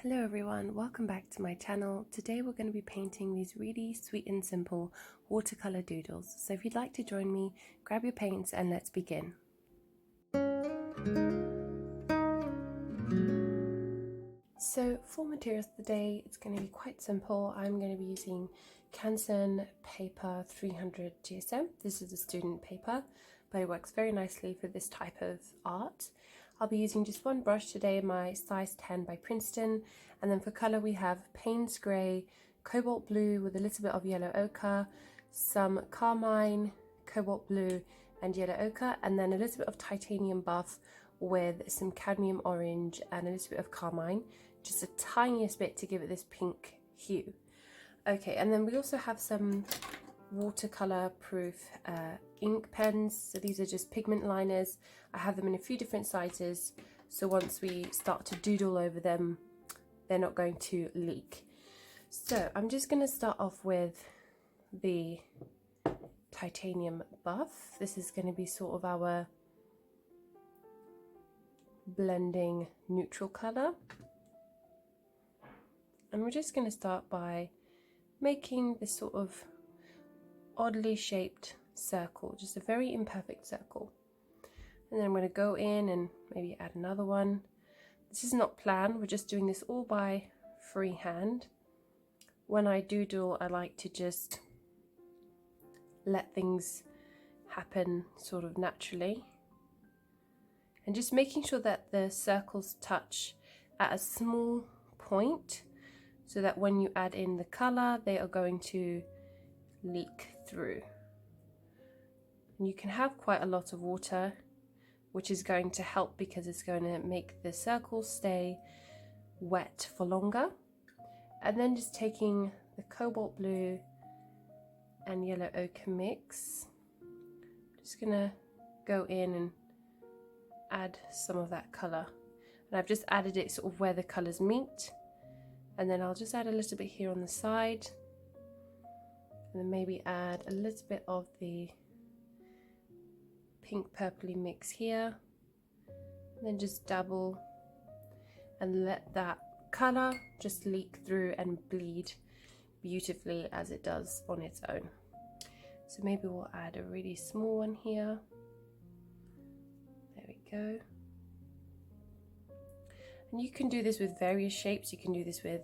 Hello everyone, welcome back to my channel. Today we're going to be painting these really sweet and simple watercolor doodles. So if you'd like to join me, grab your paints and let's begin. So for materials today, it's going to be quite simple. I'm going to be using Canson paper 300 GSM. This is a student paper, but it works very nicely for this type of art. I'll be using just one brush today, my size 10 by Princeton, and then for colour we have Payne's Grey, Cobalt Blue with a little bit of yellow ochre, some Carmine, Cobalt Blue and yellow ochre, and then a little bit of titanium buff with some cadmium orange and a little bit of carmine, just the tiniest bit to give it this pink hue. Okay, and then we also have some watercolor proof ink pens. So these are just pigment liners. I have them in a few different sizes, so once we start to doodle over them, they're not going to leak. So I'm just going to start off with the titanium buff. This is going to be sort of our blending neutral color, and we're just going to start by making this sort of oddly shaped circle, just a very imperfect circle. And then I'm going to go in and maybe add another one. This is not planned, we're just doing this all by freehand. When I doodle, I like to just let things happen sort of naturally, and just making sure that the circles touch at a small point so that when you add in the color, they are going to leak through. And you can have quite a lot of water, which is going to help because it's going to make the circles stay wet for longer. And then just taking the cobalt blue and yellow ochre mix, just gonna go in and add some of that color. And I've just added it sort of where the colors meet, and then I'll just add a little bit here on the side, and then maybe add a little bit of the pink purpley mix here, and then just dabble and let that color just leak through and bleed beautifully as it does on its own. So maybe we'll add a really small one here. There we go. And you can do this with various shapes. You can do this with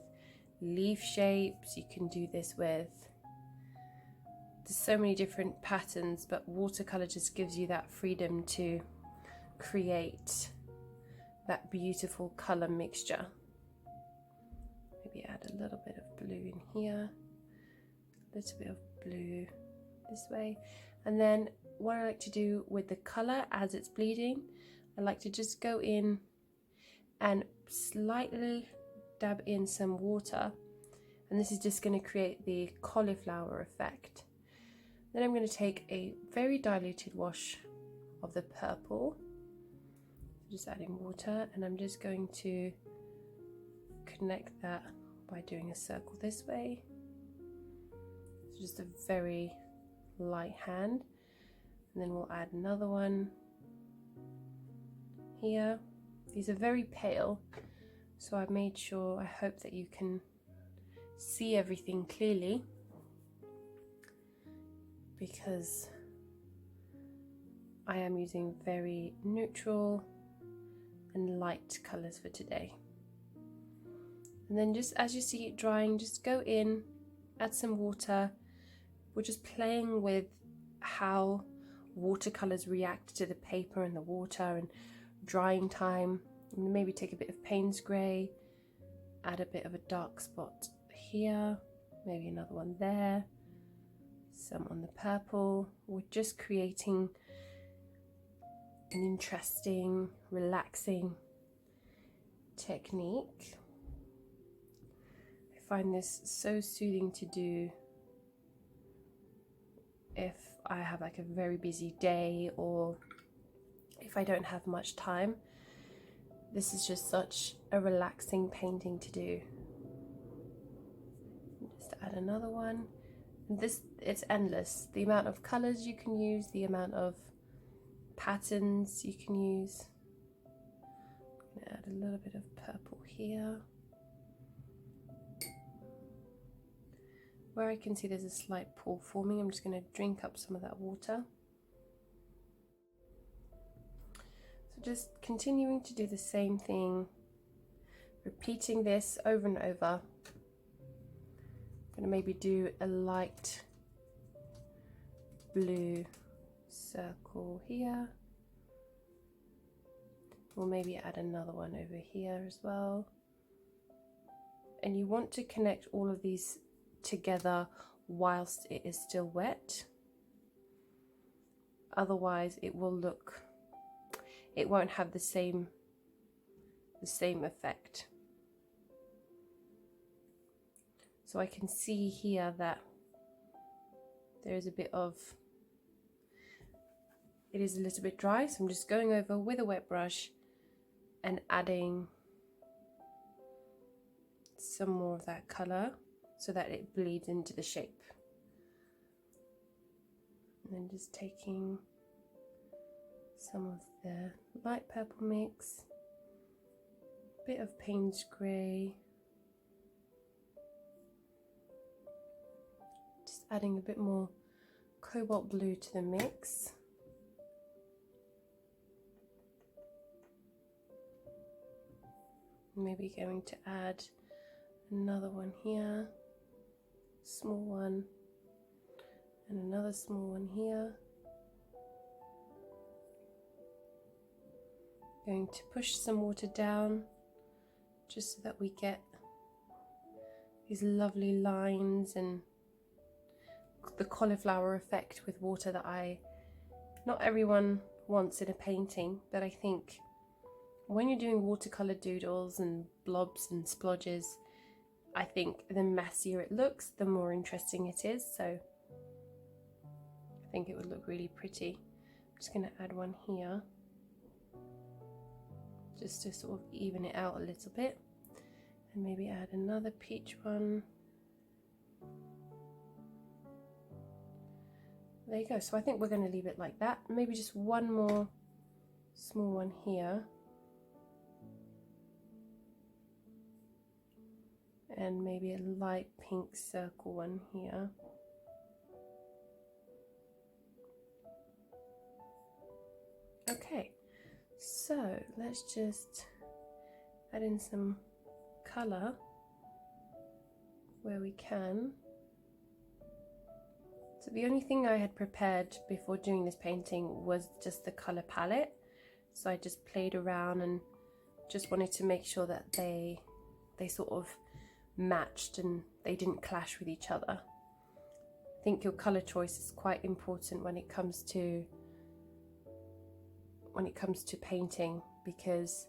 leaf shapes, you can do this with, there's so many different patterns, but watercolor just gives you that freedom to create that beautiful color mixture. Maybe add a little bit of blue in here, a little bit of blue this way. And then what I like to do with the color as it's bleeding, I like to just go in and slightly dab in some water, and this is just going to create the cauliflower effect. Then I'm going to take a very diluted wash of the purple, just adding water, and I'm just going to connect that by doing a circle this way. So just a very light hand, and then we'll add another one here. These are very pale, so I've made sure, I hope that you can see everything clearly, because I am using very neutral and light colours for today. And then just as you see it drying, just go in, add some water. We're just playing with how watercolours react to the paper and the water and drying time. And maybe take a bit of Payne's Grey, add a bit of a dark spot here, maybe another one there, some on the purple. We're just creating an interesting, relaxing technique. I find this so soothing to do if I have like a very busy day or if I don't have much time. This is just such a relaxing painting to do. Just add another one. This, it's endless. The amount of colors you can use, the amount of patterns you can use. I'm gonna add a little bit of purple here. where I can see there's a slight pool forming, I'm just going to drink up some of that water. So just continuing to do the same thing, repeating this over and over. I'm going to maybe do a light blue circle here. We'll maybe add another one over here as well. And you want to connect all of these together whilst it is still wet. Otherwise it will look, it won't have the same effect. So I can see here that there is a bit of, it is a little bit dry, so I'm just going over with a wet brush and adding some more of that colour so that it bleeds into the shape. And then just taking some of the light purple mix, a bit of Payne's grey, just adding a bit more cobalt blue to the mix. Maybe going to add another one here, small one, and another small one here. Going to push some water down just so that we get these lovely lines and the cauliflower effect with water that not everyone wants in a painting, but I think when you're doing watercolor doodles and blobs and splodges, I think the messier it looks, the more interesting it is. So I think it would look really pretty. I'm just going to add one here, just to sort of even it out a little bit, and maybe add another peach one. There you go. So I think we're going to leave it like that. Maybe just one more small one here. And maybe a light pink circle one here. Okay, so let's just add in some colour where we can. So the only thing I had prepared before doing this painting was just the colour palette. So I just played around and just wanted to make sure that they sort of matched and they didn't clash with each other. I think your colour choice is quite important when it comes to painting, because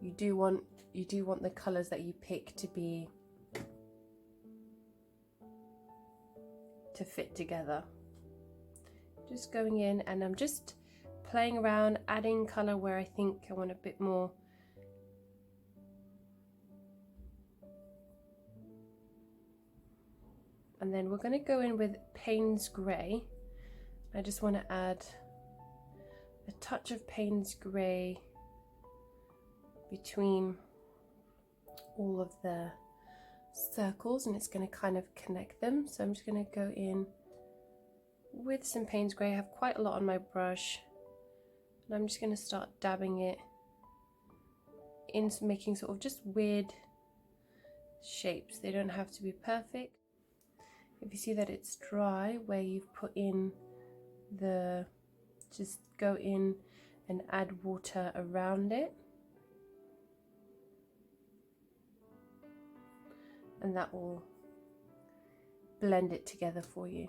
you do want the colours that you pick to fit together. Just going in and I'm just playing around, adding colour where I think I want a bit more. And then we're going to go in with Payne's grey. I just want to add a touch of Payne's grey between all of the circles, and it's going to kind of connect them. So I'm just going to go in with some Payne's grey. I have quite a lot on my brush, and I'm just going to start dabbing it into making sort of just weird shapes. They don't have to be perfect. If you see that it's dry where you've put in just go in and add water around it, and that will blend it together for you.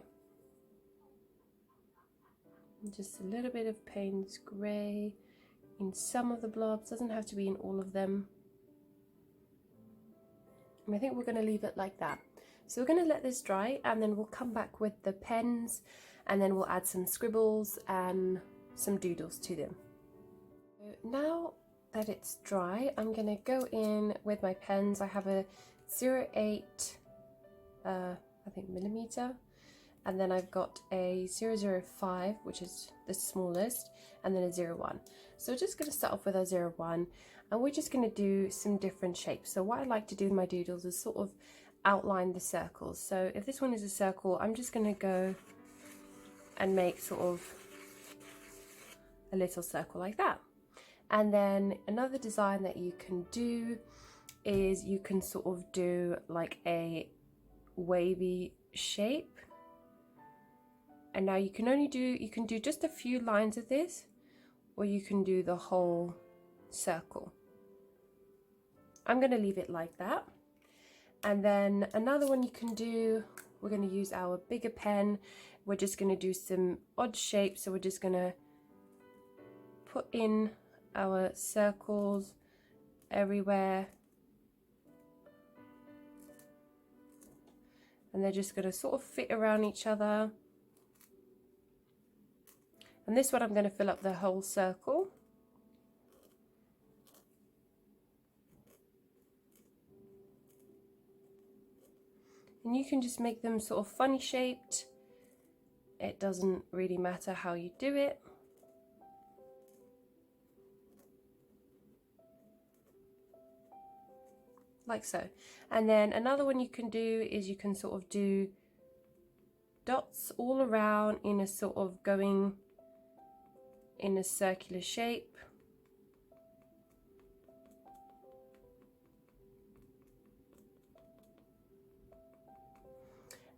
And just a little bit of Payne's grey in some of the blobs, doesn't have to be in all of them. And I think we're going to leave it like that. So we're going to let this dry, and then we'll come back with the pens, and then we'll add some scribbles and some doodles to them. So now that it's dry, I'm going to go in with my pens. I have a 0.8 I think millimeter, and then I've got a 0.05, which is the smallest, and then a 0.1. So we're just going to start off with our 0.1, and we're just going to do some different shapes. So what I like to do with my doodles is sort of outline the circles. So if this one is a circle, I'm just going to go and make sort of a little circle like that. And then another design that you can do is you can sort of do like a wavy shape. And now you can do just a few lines of this, or you can do the whole circle. I'm going to leave it like that. And then another one you can do, we're going to use our bigger pen. We're just going to do some odd shapes. So we're just going to put in our circles everywhere. And they're just going to sort of fit around each other. And this one I'm going to fill up the whole circle. And you can just make them sort of funny shaped. It doesn't really matter how you do it. Like so. And then another one you can do is you can sort of do dots all around in a sort of going in a circular shape.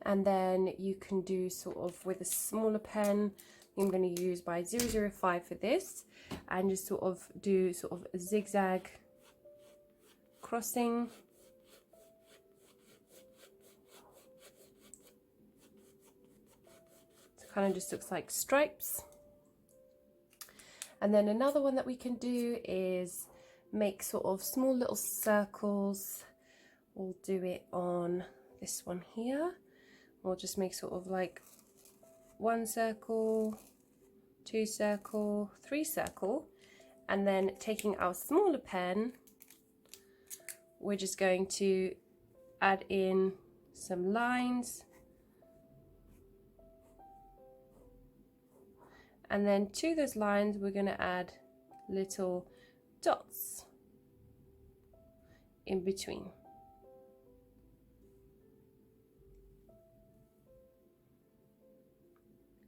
And then you can do sort of with a smaller pen. I'm going to use my 005 for this, and just sort of do sort of a zigzag crossing. So it kind of just looks like stripes. And then another one that we can do is make sort of small little circles. We'll do it on this one here. We'll just make sort of like 1 circle, 2 circle, 3 circle, and then taking our smaller pen, we're just going to add in some lines, and then to those lines we're going to add little dots in between.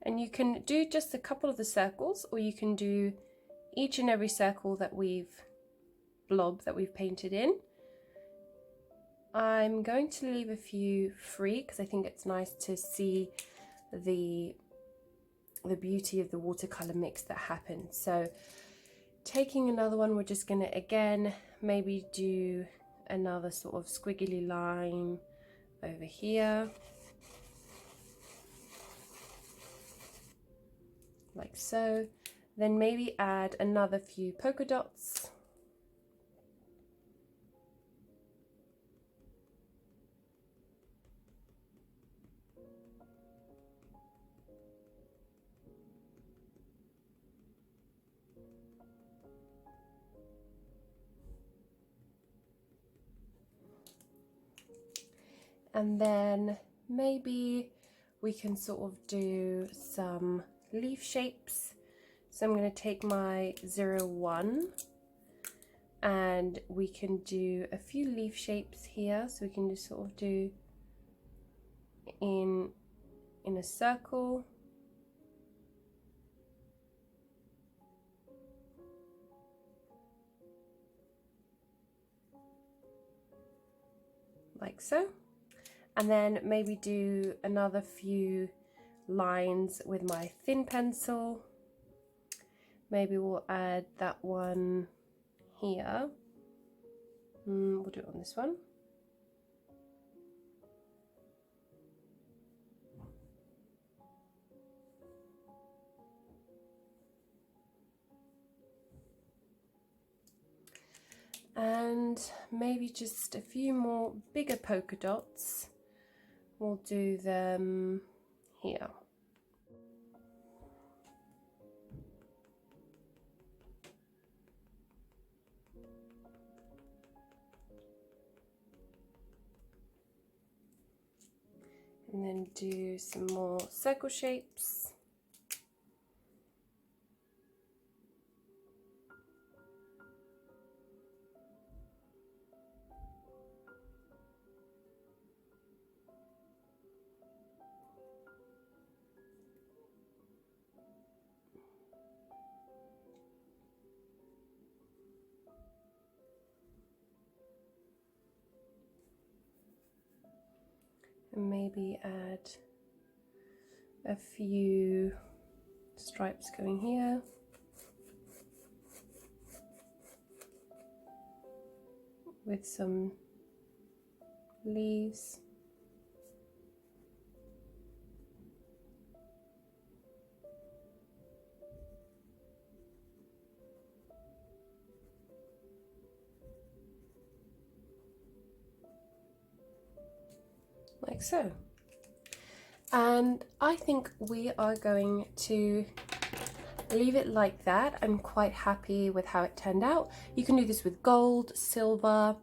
And you can do just a couple of the circles, or you can do each and every circle that we've painted in. I'm going to leave a few free because I think it's nice to see the beauty of the watercolor mix that happens. So taking another one, we're just going to again maybe do another sort of squiggly line over here. Like so. Then maybe add another few polka dots. And then maybe we can sort of do some leaf shapes. So I'm going to take my 01 and we can do a few leaf shapes here. So we can just sort of do in a circle. Like so. And then maybe do another few lines with my thin pencil. Maybe we'll add that one here. We'll do it on this one. And maybe just a few more bigger polka dots. We'll do them here. And then do some more circle shapes. and maybe add a few stripes going here. With some leaves. Like so. And I think we are going to leave it like that. I'm quite happy with how it turned out. You can do this with gold, silver.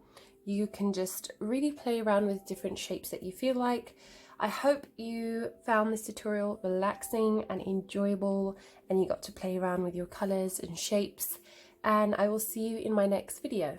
You can just really play around with different shapes that you feel like. I hope you found this tutorial relaxing and enjoyable, and you got to play around with your colors and shapes. And I will see you in my next video.